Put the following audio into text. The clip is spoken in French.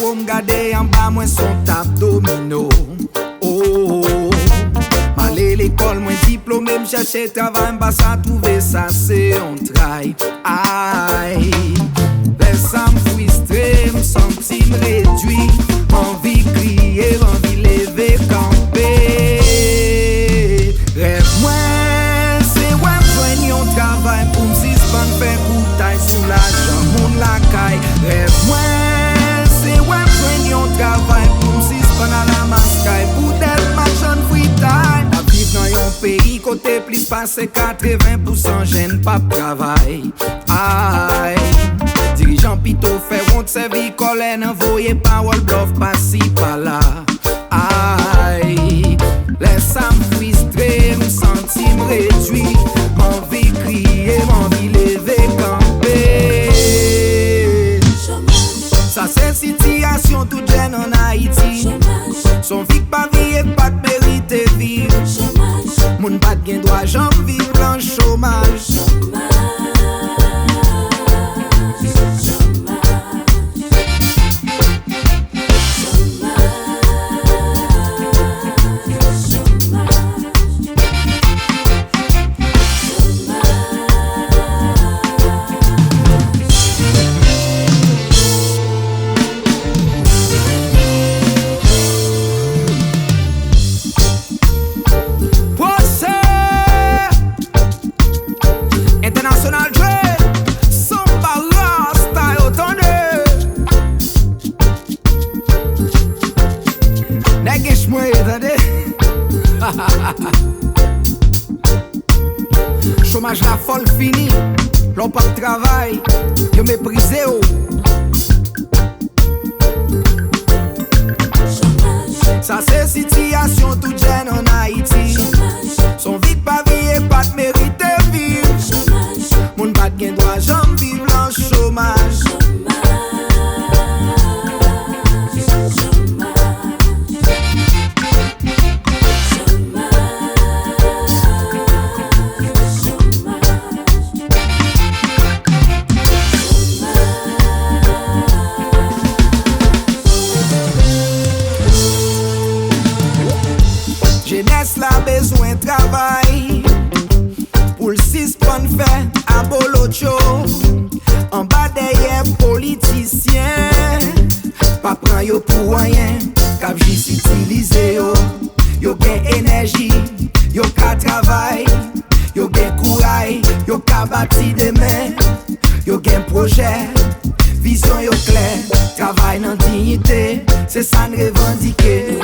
faut me garder en bas, moi son tap domino. Oh, m'aller l'école, moi diplômé, m'chercher travail, m'pas ça trouver ça, c'est un travail. Aïe, laisse-moi m'frustrer, m'sentir m'réduit, envie crier, envie lever, camper. Rêve moi, c'est ouais, joigne un travail pour m'suspendre, faire coutaille sous la jambe, moun la caille. Rêve moi, c'est ouais, joigne un travail pour m'suspendre à la mascaille, pour d'elle machin free time. A vivre dans un pays côté plus passé 80% j'aime pas travail. Aïe, dirigeant pito fait honte servi colère, n'envoyez parole bluff pas si pas là. Aïe, laisse-moi m'frustrer, m'sentir m'réduit, m'envie crier, m'envie lever, camper. Ça c'est situation toute jeune en Haïti. Son vie pas vie et pas de mérite vivre. Moun pas de droit, j'en vivre en chômage. Chômage la folle fini, l'on pas de travail, yo méprisé oh. Ça c'est situation toute jeune en Haïti. Son vie pas vie et pas de mérite vivre. Moun pas de droit, j'en vivre en chômage. Jeunesse la besoin de travail pour le suspendre fait à bolocho. En bas derrière politicien, pas prend yo pour rien, cap juste utiliser yo. Yo gen énergie, yo ka travail, yo gen courage, yo ka bâti demain, yo gen projet, vision yo clair, travail dans dignité, c'est ça nous revendiquer.